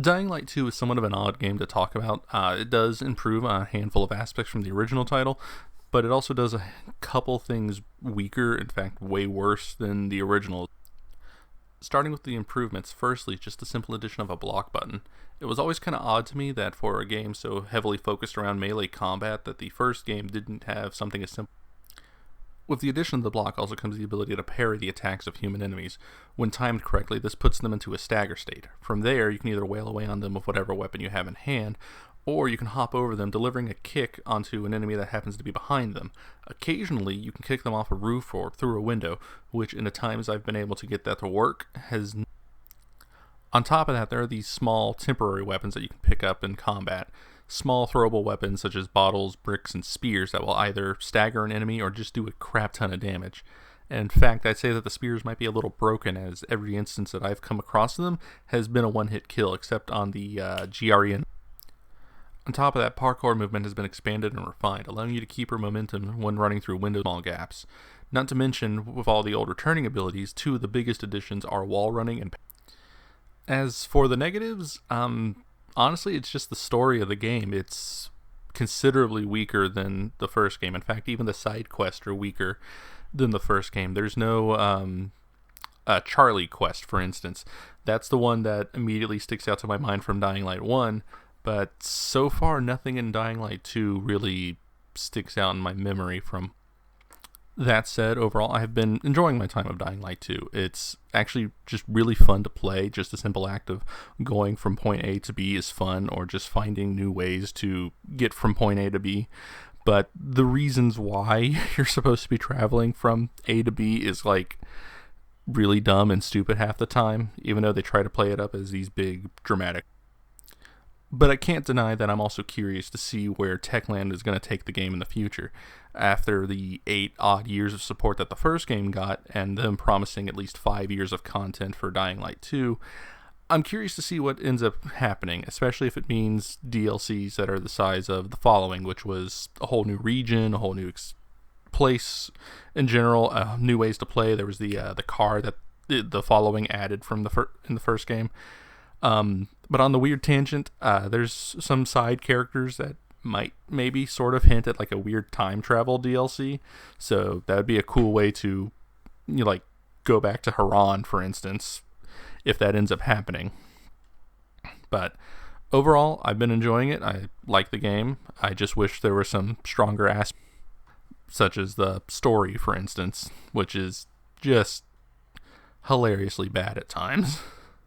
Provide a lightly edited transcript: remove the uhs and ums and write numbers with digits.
Dying Light 2 is somewhat of an odd game to talk about. It does improve on a handful of aspects from the original title, but it also does a couple things weaker, in fact, way worse than the original. Starting with the improvements, firstly, just the simple addition of a block button. It was always kind of odd to me that for a game so heavily focused around melee combat that the first game didn't have something as simple. With the addition of the block also comes the ability to parry the attacks of human enemies. When timed correctly, this puts them into a stagger state. From there, you can either wail away on them with whatever weapon you have in hand, or you can hop over them, delivering a kick onto an enemy that happens to be behind them. Occasionally, you can kick them off a roof or through a window, which in the times I've been able to get that to work has. On top of that, there are these small temporary weapons that you can pick up in combat. Small throwable weapons such as bottles, bricks, and spears that will either stagger an enemy or just do a crap ton of damage. In fact, I'd say that the spears might be a little broken, as every instance that I've come across them has been a one-hit kill, except on the GRE. On top of that, parkour movement has been expanded and refined, allowing you to keep your momentum when running through window small gaps. Not to mention, with all the old returning abilities, two of the biggest additions are wall running and. As for the negatives, honestly, it's just the story of the game. It's considerably weaker than the first game. In fact, even the side quests are weaker than the first game. There's no Charlie quest, for instance. That's the one that immediately sticks out to my mind from Dying Light 1, but so far nothing in Dying Light 2 really sticks out in my memory from. That said, overall, I have been enjoying my time of Dying Light 2. It's actually just really fun to play. Just a simple act of going from point A to B is fun, or just finding new ways to get from point A to B. But the reasons why you're supposed to be traveling from A to B is like really dumb and stupid half the time, even though they try to play it up as these big dramatic. But I can't deny that I'm also curious to see where Techland is going to take the game in the future. After the 8 odd years of support that the first game got, and them promising at least 5 years of content for Dying Light 2, I'm curious to see what ends up happening, especially if it means DLCs that are the size of the following, which was a whole new region, a whole new place in general, new ways to play. There was the car that the following added from in the first game. But on the weird tangent, there's some side characters that might maybe sort of hint at like a weird time travel DLC. So that would be a cool way to, go back to Haran, for instance, if that ends up happening. But overall, I've been enjoying it. I like the game. I just wish there were some stronger aspects, such as the story, for instance, which is just hilariously bad at times.